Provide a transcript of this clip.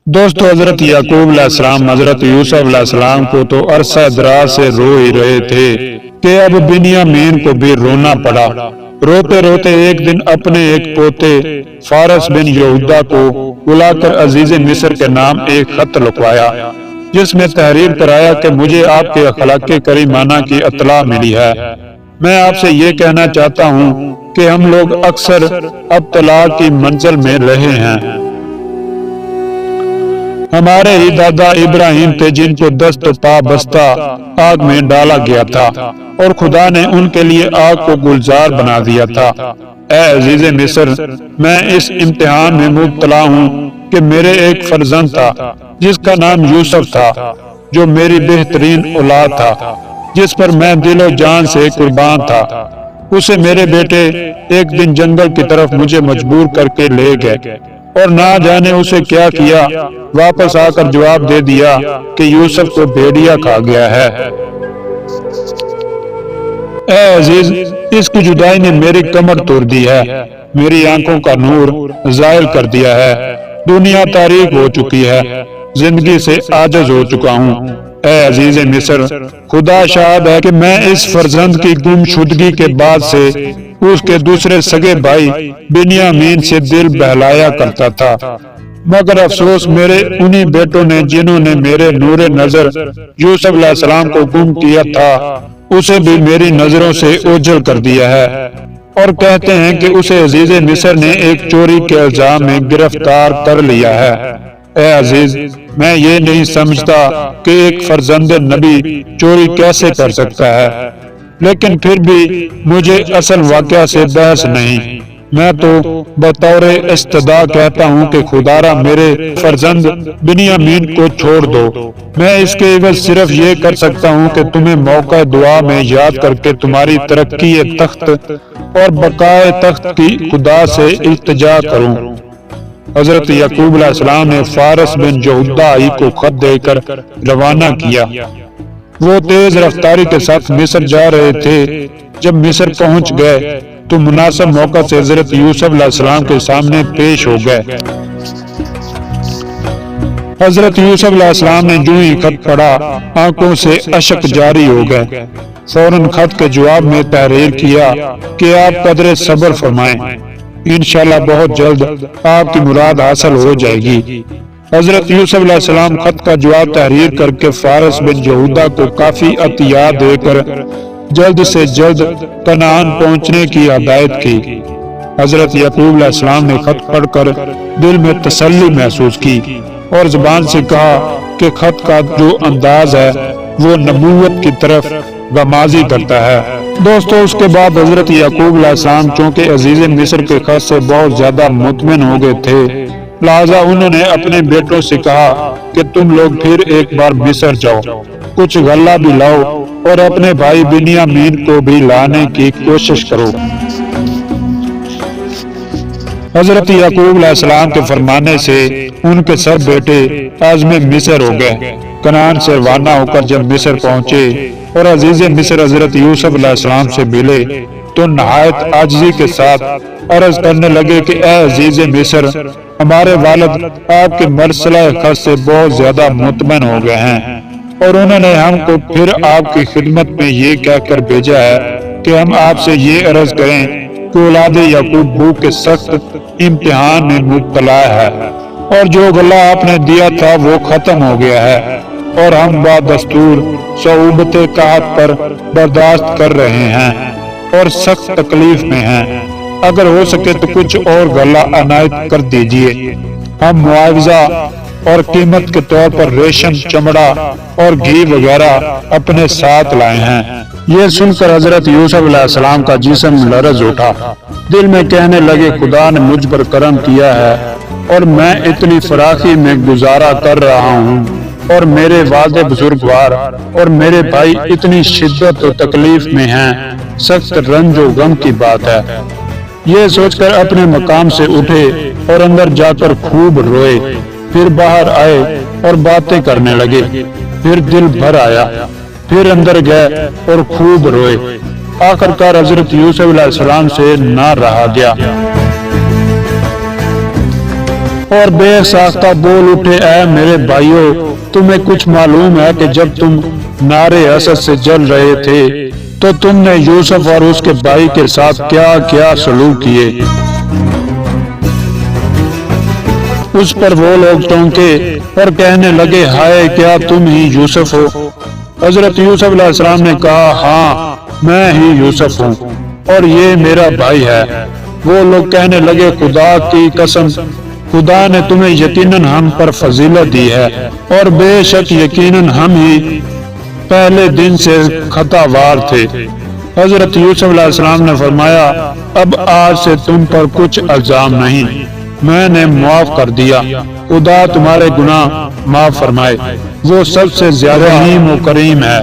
दोस्तों, हजरत याकूब अलैहिस्सलाम हजरत यूसुफ अलैहिस्सलाम को तो अरसा दराज से रो ही रहे थे कि अब बिन्यामीन को भी रोना पड़ा। रोते रोते एक दिन अपने एक पोते फारस बिन यहूदा को बुलाकर अजीज मिस्र के नाम एक खत लिखवाया, जिसमें तहरीर कराया कि मुझे आपके अखलाक करीमाना की इत्तला मिली है। मैं आपसे ये कहना चाहता हूँ कि हम लोग अक्सर अब तलाक की मंजिल में रहे हैं। हमारे ही दादा इब्राहिम थे जिनको दस्त पा बस्ता आग में डाला गया था और खुदा ने उनके लिए आग को गुलजार बना दिया था। ऐ अजीज मिस्र, मैं इस इम्तिहान में मुब्तला हूँ कि मेरे एक फर्जंद था जिसका नाम यूसुफ था, जो मेरी बेहतरीन औलाद था, जिस पर मैं दिलो जान से कुर्बान था। उसे मेरे बेटे एक दिन जंगल की तरफ मुझे मजबूर करके ले गए और ना जाने उसे क्या किया, वापस आकर जवाब दे दिया कि यूसुफ को भेड़िया खा गया है। ऐ अजीज, इसकी जुदाई ने मेरी कमर तोड़ दी है, मेरी आंखों का नूर ज़ायल कर दिया है, दुनिया तारीक हो चुकी है, जिंदगी से आजिज हो चुका हूँ। ऐ अजीज मिस्र, खुदा शाहिद है कि मैं इस फर्जंद की गुमशुदगी के बाद से उसके दूसरे सगे भाई बिन्यामीन से दिल बहलाया करता था, मगर अफसोस मेरे उन्हीं बेटों ने जिन्होंने मेरे नूरे नजर यूसुफ अलैहिस्सलाम को गुम किया था, उसे भी मेरी नजरों से ओझल कर दिया है। और कहते हैं कि उसे अजीज मिस्र ने एक चोरी के इल्जाम में गिरफ्तार कर लिया है। ऐ अजीज, मैं ये नहीं समझता कि एक फर्जंद नबी चोरी कैसे कर सकता है, लेकिन फिर भी मुझे असल वाक़या से बहस नहीं। मैं तो बतौर इस्तदा कहता हूँ कि खुदारा मेरे फर्जंद बिन्यामीन को छोड़ दो। मैं इसके एवज सिर्फ ये कर सकता हूँ कि तुम्हें मौका दुआ में याद करके तुम्हारी तरक्की तख्त और बकाए तख्त की खुदा से इल्तिजा करूँ। हजरत याकूब अलैहिस्सलाम ने फारस बिन यहूदा को खत देकर रवाना किया। वो तेज रफ्तारी के साथ मिस्र जा रहे थे। जब मिस्र पहुंच गए तो मुनासिब मौका से हजरत यूसुफ अलैहिस्सलाम के सामने पेश हो गए। हजरत यूसुफ अलैहिस्सलाम ने जो ही खत पढ़ा, आंखों से अशक जारी हो गए। फौरन खत के जवाब में तहरीर किया कि आप कदरे सब्र फरमाएं, इंशाअल्लाह बहुत जल्द आपकी मुराद हासिल हो जाएगी। हजरत यूसुफ अलैहिस्सलाम खत का जवाब तहरीर करके फारस बिन यहूदा को काफी अतिया देकर जल्द से जल्द कनान पहुंचने की हिदायत की। हजरत याकूब अलैहिस्सलाम ने खत पढ़कर दिल में तसल्ली महसूस की और जुबान से कहा कि खत का जो अंदाज है वो नबूवत की तरफ गमाजी करता है। दोस्तों, उसके बाद हजरत याकूब अलैहिस्सलाम चूंकि अजीज मिस्र के खत से बहुत ज्यादा मुतमिन हो गए थे, लिहाजा उन्होंने अपने बेटों से कहा कि तुम लोग फिर एक बार मिस्र जाओ, कुछ गल्ला भी लाओ और अपने भाई बिन्यामीन को भी लाने की कोशिश करो। हजरत याकूब अलैहिस्सलाम के फरमाने से उनके सब बेटे आज़म मिस्र हो गए। कनान से रवाना होकर जब मिस्र पहुंचे और अजीज मिस्र हजरत यूसुफ अलैहिस्सलाम से मिले तो नहायत आजिज़ी के साथ अर्ज करने लगे कि ऐ अजीज मिस्र, हमारे वालिद आपके मरसला खत से बहुत ज्यादा मुतमन हो गए हैं और उन्होंने हमको फिर आपकी खिदमत में ये कहकर भेजा है कि हम आपसे ये अर्ज करें कि औलाद याकूब भूख के सख्त इम्तिहान में मुब्तला है और जो गला आपने दिया था वो खत्म हो गया है और हम बादस्तूर सऊबत काहत पर बर्दाश्त कर रहे हैं और सख्त तकलीफ में हैं। अगर हो सके तो कुछ और गला अनायत कर दीजिए। हम मुआवजा और कीमत के तौर पर रेशम, चमड़ा और घी वगैरह अपने साथ लाए हैं। ये सुनकर हजरत यूसुफ अलैहिस्सलाम का जिस्म लरज उठा। दिल में कहने लगे, खुदा ने मुझ पर करम किया है और मैं इतनी फराखी में गुजारा कर रहा हूँ और मेरे वादे बुजुर्गवार और मेरे भाई इतनी शिद्दत और तकलीफ में हैं, सख्त रंज और गम की बात है। ये सोचकर अपने मकाम से उठे और अंदर जाकर खूब रोए, फिर बाहर आए और बातें करने लगे। फिर दिल भर आया, फिर अंदर गए और खूब रोए। आखिरकार हजरत यूसुफ अलैहिस्सलाम से ना रहा गया। اور بے ساختہ بول اٹھے، اے میرے بھائیوں، تمہیں کچھ معلوم ہے کہ جب تم نار حسد سے جل رہے تھے تو تم نے یوسف اور اس کے بھائی کے ساتھ کیا کیا سلوک کیے؟ اس پر وہ لوگ چونکے اور کہنے لگے، ہائے کیا تم ہی یوسف ہو؟ حضرت یوسف علیہ السلام نے کہا، ہاں میں ہی یوسف ہوں اور یہ میرا بھائی ہے۔ وہ لوگ کہنے لگے، خدا کی قسم، خدا نے تمہیں یقیناً ہم پر فضیلت دی ہے اور بے شک یقیناً ہم ہی پہلے دن سے خطا وار تھے۔ حضرت یوسف علیہ السلام نے فرمایا، اب آج سے تم پر کچھ الزام نہیں، میں نے معاف کر دیا، خدا تمہارے گناہ معاف فرمائے، وہ سب سے زیادہ رحیم و کریم ہے۔